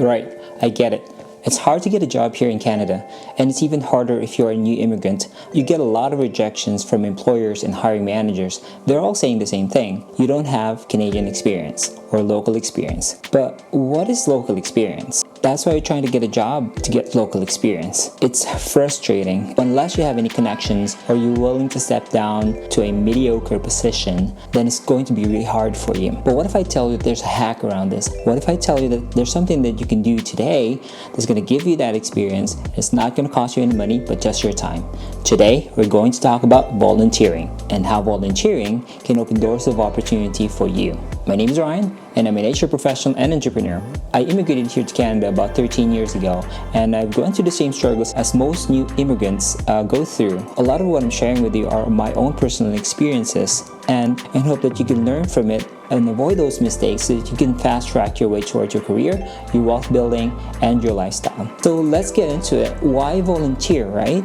Right, I get it. It's hard to get a job here in Canada, and it's even harder if you're a new immigrant. You get a lot of rejections from employers and hiring managers. They're all saying the same thing. You don't have Canadian experience or local experience. But what is local experience? That's why you're trying to get a job, to get local experience. It's frustrating. Unless you have any connections or you're willing to step down to a mediocre position, then it's going to be really hard for you. But what if I tell you that there's a hack around this? What if I tell you that there's something that you can do today that's going to give you that experience? It's not going to cost you any money, but just your time. Today, we're going to talk about volunteering and how volunteering can open doors of opportunity for you. My name is Ryan, and I'm an HR professional and entrepreneur. I immigrated here to Canada about 13 years ago, and I've gone through the same struggles as most new immigrants go through. A lot of what I'm sharing with you are my own personal experiences, and I hope that you can learn from it and avoid those mistakes so that you can fast track your way towards your career, your wealth building, and your lifestyle. So let's get into it. Why volunteer, right?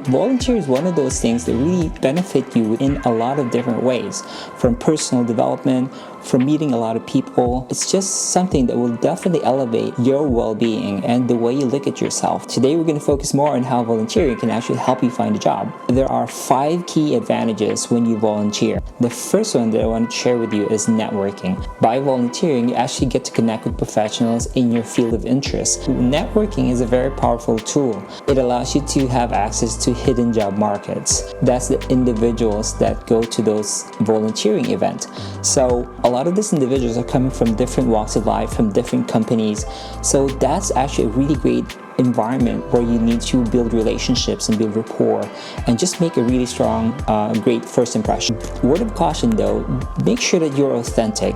Volunteer is one of those things that really benefit you in a lot of different ways, from personal development, from meeting a lot of people. It's just something that will definitely elevate your well-being and the way you look at yourself. Today, we're going to focus more on how volunteering can actually help you find a job. There are 5 key advantages when you volunteer. The first one that I want to share with you is networking. By volunteering, you actually get to connect with professionals in your field of interest. Networking is a very powerful tool. It allows you to have access to hidden job markets. That's the individuals that go to those volunteering events. So a lot of these individuals are coming from different walks of life, from different companies. So that's actually a really great environment where you need to build relationships and build rapport and just make a really strong, great first impression. Word of caution though, make sure that you're authentic.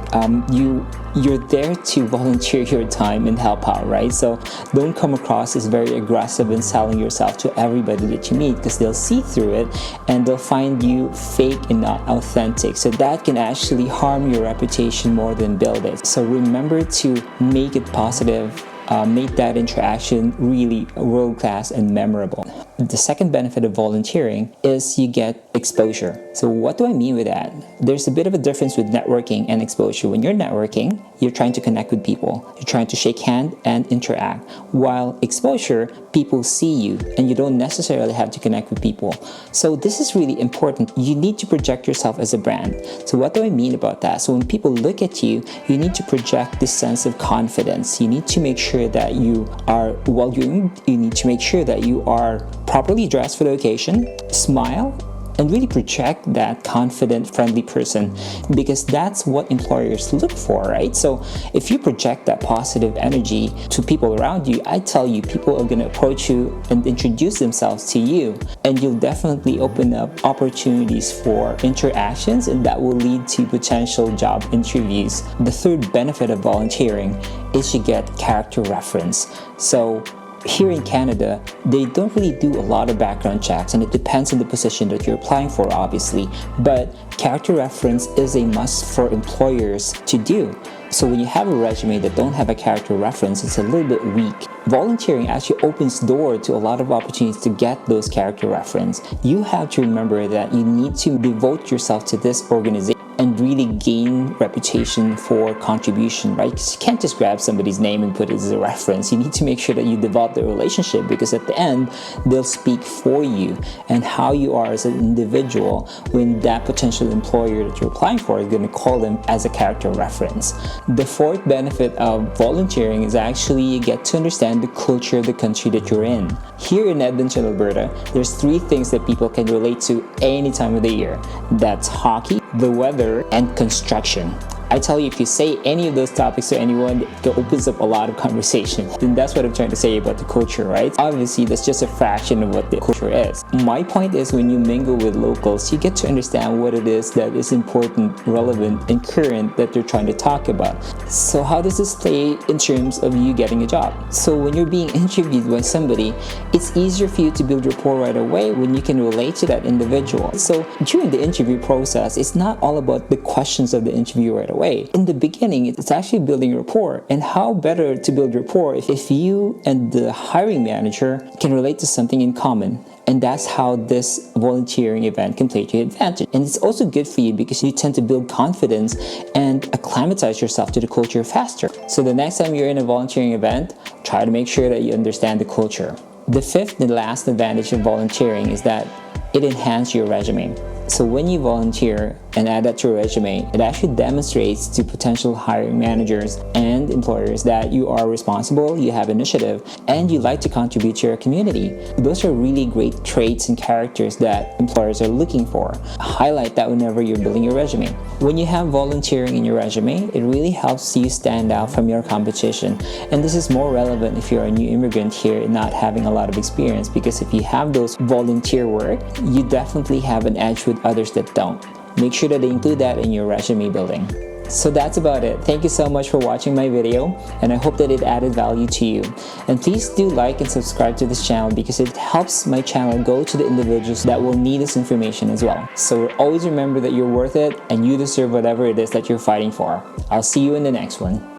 You're there to volunteer your time and help out, right? So don't come across as very aggressive in selling yourself to everybody that you meet, because they'll see through it and they'll find you fake and not authentic. So that can actually harm your reputation more than build it. So remember to make it positive. Make that interaction really world-class and memorable. The second benefit of volunteering is you get exposure. So what do I mean with that? There's a bit of a difference with networking and exposure. When you're networking, you're trying to connect with people. You're trying to shake hands and interact. While exposure, people see you and you don't necessarily have to connect with people. So this is really important. You need to project yourself as a brand. So what do I mean about that? So when people look at you, you need to project this sense of confidence. You need to make sure that you are well-groomed. You need to make sure that you are properly dressed for the occasion, smile, and really project that confident, friendly person, because that's what employers look for, right? So if you project that positive energy to people around you, I tell you, people are going to approach you and introduce themselves to you, and you'll definitely open up opportunities for interactions, and that will lead to potential job interviews. The third benefit of volunteering is you get character reference. So here in Canada, they don't really do a lot of background checks, and it depends on the position that you're applying for, obviously, but character reference is a must for employers to do. So when you have a resume that don't have a character reference, it's a little bit weak. Volunteering actually opens door to a lot of opportunities to get those character reference. You have to remember that you need to devote yourself to this organization and really gain reputation for contribution, right? Because you can't just grab somebody's name and put it as a reference. You need to make sure that you develop the relationship, because at the end, they'll speak for you and how you are as an individual when that potential employer that you're applying for is going to call them as a character reference. The fourth benefit of volunteering is actually you get to understand the culture of the country that you're in. Here in Edmonton, Alberta, there's 3 things that people can relate to any time of the year. That's hockey, the weather, and construction. I tell you, if you say any of those topics to anyone, it opens up a lot of conversation. And that's what I'm trying to say about the culture, right? Obviously, that's just a fraction of what the culture is. My point is, when you mingle with locals, you get to understand what it is that is important, relevant, and current that they're trying to talk about. So how does this play in terms of you getting a job? So when you're being interviewed by somebody, it's easier for you to build rapport right away when you can relate to that individual. So during the interview process, it's not all about the questions of the interview right away. In the beginning, it's actually building rapport. And how better to build rapport if you and the hiring manager can relate to something in common? And that's how this volunteering event can play to your advantage. And it's also good for you because you tend to build confidence and acclimatize yourself to the culture faster. So the next time you're in a volunteering event, try to make sure that you understand the culture. The fifth and last advantage of volunteering is that it enhances your resume. So when you volunteer and add that to your resume, it actually demonstrates to potential hiring managers and employers that you are responsible, you have initiative, and you like to contribute to your community. Those are really great traits and characters that employers are looking for. Highlight that whenever you're building your resume. When you have volunteering in your resume, it really helps you stand out from your competition. And this is more relevant if you're a new immigrant here and not having a lot of experience, because if you have those volunteer work, you definitely have an edge with others that don't. Make sure that they include that in your resume building. So that's about it. Thank you so much for watching my video, and I hope that it added value to you. And please do like and subscribe to this channel because it helps my channel go to the individuals that will need this information as well. So always remember that you're worth it and you deserve whatever it is that you're fighting for. I'll see you in the next one.